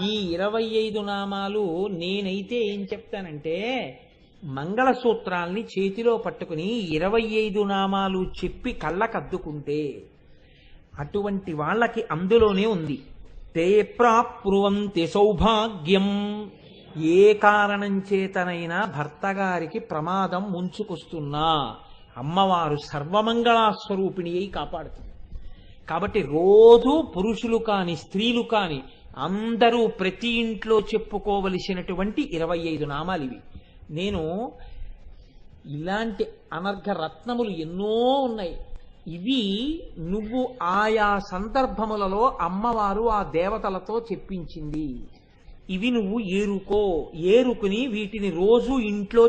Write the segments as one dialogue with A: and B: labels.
A: ఈ 25 నామాలు నేనైతే ఏం చెప్తానంటే, మంగళసూత్రాల్ని చేతిలో పట్టుకుని 25 నామాలు చెప్పి కళ్ళకద్దుకుంటే అటువంటి వాళ్ళకి అందులోనే ఉంది. తే ప్రాప్నువంతి సౌభాగ్యం. ఏ కారణం చేతనైనా భర్త గారికి ప్రమాదం ముంచుకొస్తున్నా అమ్మవారు సర్వమంగళాస్వరూపిణి అయి కాపాడుతుంది. కాబట్టి రోజు పురుషులు కాని స్త్రీలు కాని అందరూ ప్రతి ఇంట్లో చెప్పుకోవలసినటువంటి 25 నామాలు ఇవి. నేను ఇలాంటి అనర్ఘ రత్నములు ఎన్నో ఉన్నాయి. ఇవి నువ్వు ఆయా సందర్భములలో అమ్మవారు ఆ దేవతలతో చెప్పించింది. ఇవి నువ్వు ఏరుకుని వీటిని రోజు ఇంట్లో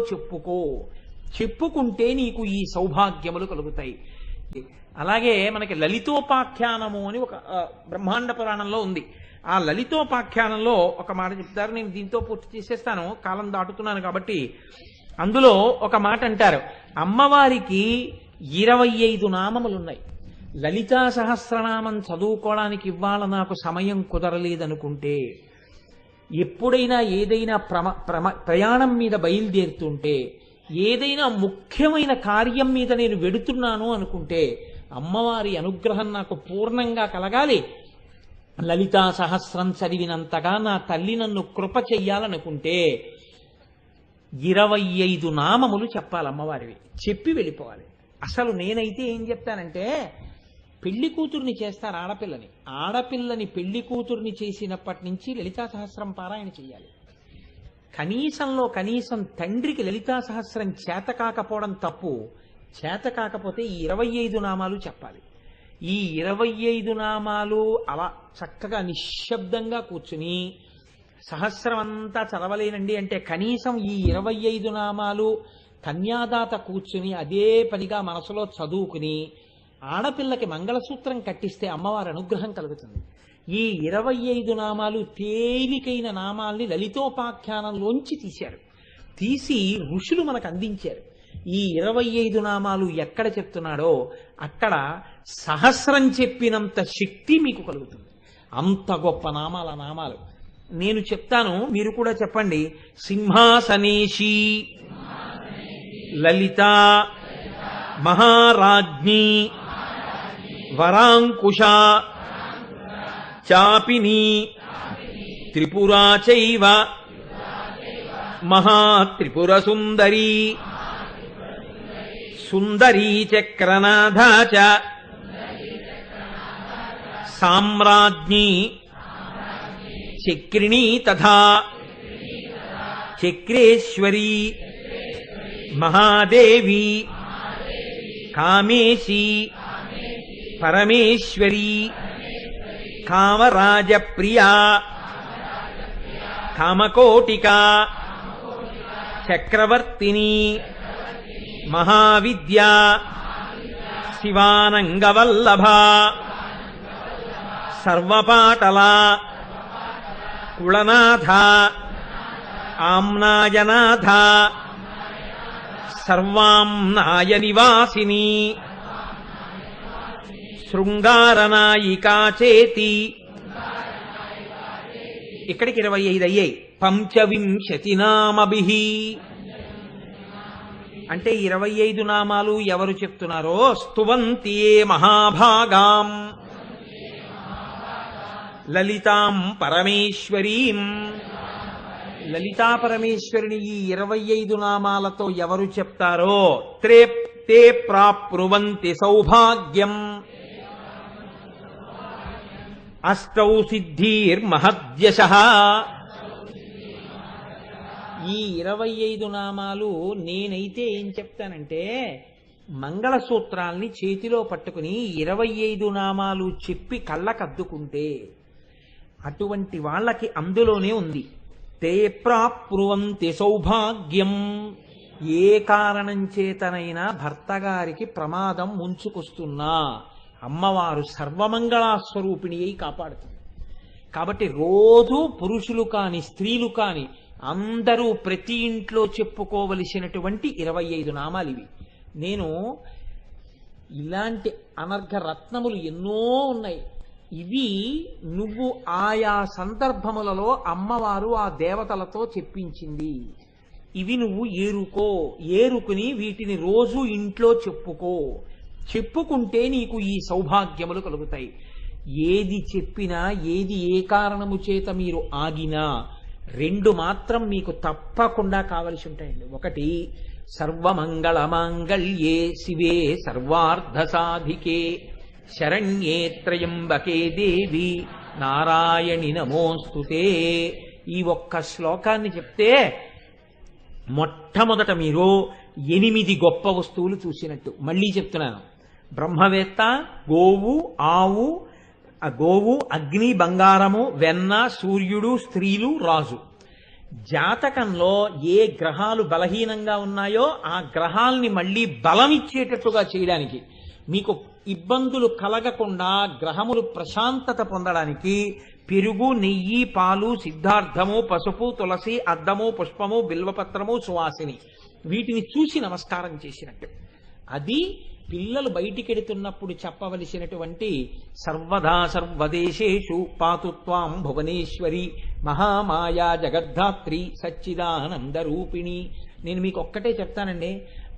A: చెప్పుకుంటే నీకు ఈ సౌభాగ్యములు కలుగుతాయి. అలాగే మనకి లలితోపాఖ్యానము అని ఒక బ్రహ్మాండ పురాణంలో ఉంది. ఆ లలితోపాఖ్యానంలో ఒక మాట చెప్తారు. నేను దీంతో పూర్తి చేసేస్తాను, కాలం దాటుతున్నాను కాబట్టి. అందులో ఒక మాట అంటారు, అమ్మవారికి 25 నామములున్నాయి. లలితా సహస్రనామం చదువుకోవడానికి ఇవాళ నాకు సమయం కుదరలేదనుకుంటే, ఎప్పుడైనా ఏదైనా ప్రయాణం మీద బయలుదేరుతుంటే, ఏదైనా ముఖ్యమైన కార్యం మీద నేను వెడుతున్నాను అనుకుంటే, అమ్మవారి అనుగ్రహం నాకు పూర్ణంగా కలగాలి, లలితా సహస్రం చదివినంతగా నా తల్లి నన్ను కృప చెయ్యాలనుకుంటే 25 నామములు చెప్పాలి అమ్మవారివి, చెప్పి వెళ్ళిపోవాలి. అసలు నేనైతే ఏం చెప్తానంటే, పెళ్లి కూతుర్ని చేస్తారు ఆడపిల్లని పెళ్లి కూతుర్ని చేసినప్పటి నుంచి లలితా సహస్రం పారాయణ చెయ్యాలి. కనీసం తండ్రికి లలితా సహస్రం చేత కాకపోవడం తప్పు. చేత కాకపోతే ఈ 25 నామాలు చెప్పాలి. ఈ 25 నామాలు అలా చక్కగా నిశ్శబ్దంగా కూర్చుని, సహస్రం అంతా చదవలేనండి అంటే కనీసం ఈ 25 నామాలు కన్యాదాత కూర్చుని అదే పనిగా మనసులో చదువుకుని ఆడపిల్లకి మంగళసూత్రం కట్టిస్తే అమ్మవారి అనుగ్రహం కలుగుతుంది. ఈ 25 నామాలు తేలికైన నామాల్ని లలితోపాఖ్యానంలోంచి తీసి ఋషులు మనకు అందించారు. ఈ 25 నామాలు ఎక్కడ చెప్తున్నాడో అక్కడ సహస్రం చెప్పినంత శక్తి మీకు కలుగుతుంది. అంత గొప్ప నామాలు నేను చెప్తాను, మీరు కూడా చెప్పండి. సింహాసనేషి లలిత మహారాజ్ఞి వరాంకుశ చాపిని త్రిపురా చైవ మహాత్రిపుర సుందరీ సుందరీ చక్రనాథ చ సామ్రాజ్ఞి చక్రిణీ తథా చక్రేశ్వరీ మహాదేవి కామేశీ పరమేశ్వరీ కామరాజప్రియా కామకోటికా చక్రవర్తిని మహావిద్యా శివానంగవల్లభ సర్వపాటల కుళనాథ ఆమ్నాయనాథ సర్వాంనాయ నివాసిని శృంగారనాయికా చేతి. ఇక్కడికి 25 అయ్యాయి. పంచవింశతి నామభిః అంటే 25 నామాలు ఎవరు చెప్తున్నారో, స్తువంతియే మహాభాగాం లలితాం పరమేశ్వరీం. లలితా పరమేశ్వరిని ఈ 25 నామాలతో ఎవరు చెప్తారో తే ప్రాప్నువంతి సౌభాగ్యం అష్టౌ సిద్ధిర్మహద్యశః. ఈ 25 నామాలు నేనైతే ఏం చెప్తానంటే, మంగళసూత్రాల్ని చేతిలో పట్టుకుని 25 నామాలు చెప్పి కళ్ళకద్దుకుంటే అటువంటి వాళ్ళకి అందులోనే ఉంది. తే ప్రాప్నువంతి సౌభాగ్యం. ఏ కారణం చేతనైనా భర్త గారికి ప్రమాదం ముంచుకొస్తున్నా అమ్మవారు సర్వమంగళాస్వరూపిణి అయి కాపాడుతుంది. కాబట్టి రోజు పురుషులు కాని స్త్రీలు కాని అందరూ ప్రతి ఇంట్లో చెప్పుకోవలసినటువంటి 25 నామాలు ఇవి. నేను ఇలాంటి అనర్ఘ రత్నములు ఎన్నో ఉన్నాయి. ఇవి నువ్వు ఆయా సందర్భములలో అమ్మవారు ఆ దేవతలతో చెప్పించింది. ఇవి నువ్వు ఏరుకుని వీటిని రోజు ఇంట్లో చెప్పుకుంటే నీకు ఈ సౌభాగ్యములు కలుగుతాయి. ఏది చెప్పినా, ఏది ఏ కారణము చేత మీరు ఆగినా 2 మాత్రం మీకు తప్పకుండా కావలసి ఉంటాయండి. ఒకటి, సర్వమంగళమాంగళ్యే శివే సర్వార్థ సాధికే శరణ్యే త్రయంబకే దేవి నారాయణి నమోస్తుతే. ఈ ఒక్క శ్లోకాన్ని చెప్తే మొట్టమొదట మీరు 8 గొప్ప వస్తువులు చూసినట్టు. మళ్ళీ చెప్తున్నాను, బ్రహ్మవేత్త, గోవు, అగ్ని, బంగారము, వెన్న, సూర్యుడు, స్త్రీలు, రాజు. జాతకంలో ఏ గ్రహాలు బలహీనంగా ఉన్నాయో ఆ గ్రహాల్ని మళ్ళీ బలమిచ్చేటట్టుగా చేయడానికి, మీకు ఇబ్బందులు కలగకుండా గ్రహములు ప్రశాంతత పొందడానికి పెరుగు, నెయ్యి, పాలు, సిద్ధార్థము, పసుపు, తులసి, అద్దము, పుష్పము, బిల్వపత్రము, సువాసిని, వీటిని చూసి నమస్కారం చేసినట్టు. అది పిల్లలు బయటికెడుతున్నప్పుడు చెప్పవలసినటువంటి సర్వదా సర్వదేశేషు పాతుత్వాం భువనేశ్వరి మహామాయా జగద్ధాత్రి సచ్చిదానంద రూపిణి. నేను మీకు ఒక్కటే చెప్తానండి,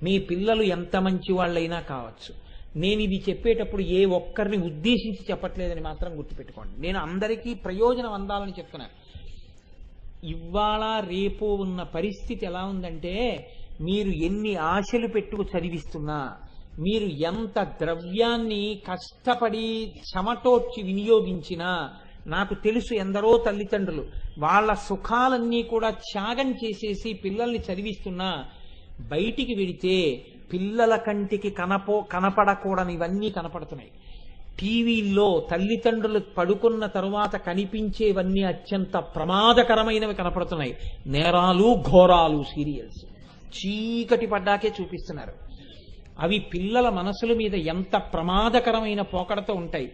A: మీ పిల్లలు ఎంత మంచి వాళ్ళైనా కావచ్చు, నేను ఇది చెప్పేటప్పుడు ఏ ఒక్కరిని ఉద్దేశించి చెప్పట్లేదని మాత్రం గుర్తుపెట్టుకోండి. నేను అందరికీ ప్రయోజనం అందాలని చెప్తున్నాను. ఇవాళ రేపు ఉన్న పరిస్థితి ఎలా ఉందంటే, మీరు ఎన్ని ఆశలు పెట్టుకు చదివిస్తున్నా, మీరు ఎంత ద్రవ్యాన్ని కష్టపడి చెమటోడ్చి వినియోగించినా, నాకు తెలుసు ఎందరో తల్లిదండ్రులు వాళ్ళ సుఖాలన్నీ కూడా త్యాగం చేసేసి పిల్లల్ని చదివిస్తున్నా, బయటికి వెడితే పిల్లల కంటికి కనపడకూడనివన్నీ కనపడుతున్నాయి. టీవీల్లో తల్లిదండ్రులు పడుకున్న తరువాత కనిపించేవన్నీ అత్యంత ప్రమాదకరమైనవి కనపడుతున్నాయి. నేరాలు, ఘోరాలు సీరియల్స్ చీకటి పడ్డాకే చూపిస్తున్నారు. అవి పిల్లల మనసుల మీద ఎంత ప్రమాదకరమైన పోకడతో ఉంటాయి.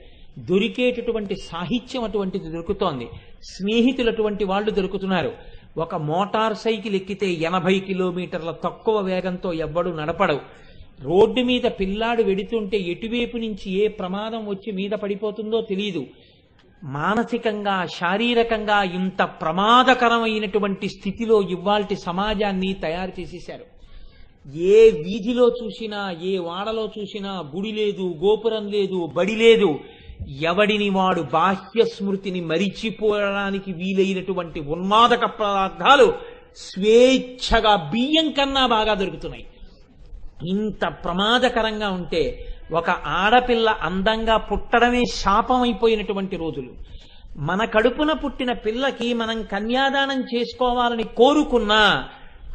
A: దొరికేటటువంటి సాహిత్యం అటువంటిది దొరుకుతోంది, స్నేహితులు అటువంటి వాళ్ళు దొరుకుతున్నారు. ఒక మోటార్ సైకిల్ ఎక్కితే 80 కిలోమీటర్ల తక్కువ వేగంతో ఎవ్వడు నడపడు. రోడ్డు మీద పిల్లాడు వెడుతుంటే ఎటువైపు నుంచి ఏ ప్రమాదం వచ్చి మీద పడిపోతుందో తెలియదు. మానసికంగా, శారీరకంగా ఇంత ప్రమాదకరమైనటువంటి స్థితిలో ఇవాల్టి సమాజాన్ని తయారు చేసేశారు. ఏ వీధిలో చూసినా, ఏ వాడలో చూసినా గుడి లేదు, గోపురం లేదు, బడి లేదు. ఎవడిని వాడు బాహ్య స్మృతిని మరిచిపోవడానికి వీలైనటువంటి ఉన్మాదక పదార్థాలు స్వేచ్ఛగా బియ్యం కన్నా బాగా దొరుకుతున్నాయి. ఇంత ప్రమాదకరంగా ఉంటే ఒక ఆడపిల్ల అందంగా పుట్టడమే శాపమైపోయినటువంటి రోజులు. మన కడుపున పుట్టిన పిల్లకి మనం కన్యాదానం చేసుకోవాలని కోరుకున్నా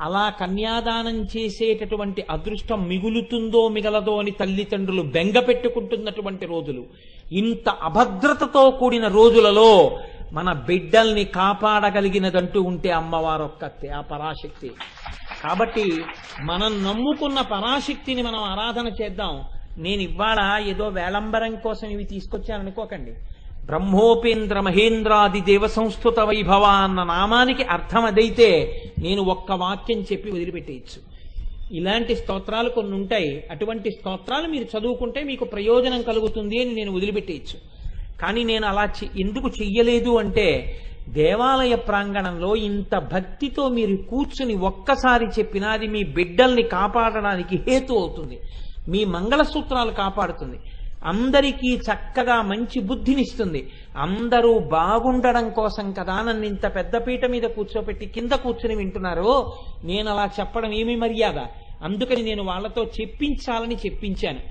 A: అలా కన్యాదానం చేసేటటువంటి అదృష్టం మిగులుతుందో మిగలదో అని తల్లిదండ్రులు బెంగ పెట్టుకుంటున్నటువంటి రోజులు. ఇంత అభద్రతతో కూడిన రోజులలో మన బిడ్డల్ని కాపాడగలిగినదంటూ ఉంటే అమ్మవారొక్కతే, ఆ పరాశక్తి. కాబట్టి మనం నమ్ముకున్న పరాశక్తిని మనం ఆరాధన చేద్దాం. నేను ఇవాళ ఏదో వేలంబరం కోసం ఇవి తీసుకొచ్చాననుకోకండి. బ్రహ్మోపేంద్ర మహేంద్రాది దేవ సంస్థుత వైభవ అన్న నామానికి అర్థం అదైతే నేను ఒక్క వాక్యం చెప్పి వదిలిపెట్టేయచ్చు. ఇలాంటి స్తోత్రాలు కొన్ని ఉంటాయి, అటువంటి స్తోత్రాలు మీరు చదువుకుంటే మీకు ప్రయోజనం కలుగుతుంది అని నేను వదిలిపెట్టేయచ్చు. కానీ నేను అలా ఎందుకు చెయ్యలేదు అంటే, దేవాలయ ప్రాంగణంలో ఇంత భక్తితో మీరు కూర్చుని ఒక్కసారి చెప్పినా అది మీ బిడ్డల్ని కాపాడడానికి హేతు అవుతుంది, మీ మంగళసూత్రాలు కాపాడుతుంది, అందరికీ చక్కగా మంచి బుద్ధినిస్తుంది. అందరూ బాగుండడం కోసం కదా నన్ను ఇంత పెద్ద పీట మీద కూర్చోపెట్టి కింద కూర్చుని వింటున్నారు. నేను అలా చెప్పడం ఏమి మర్యాద? అందుకని నేను వాళ్ళతో చెప్పించాలని చెప్పించాను.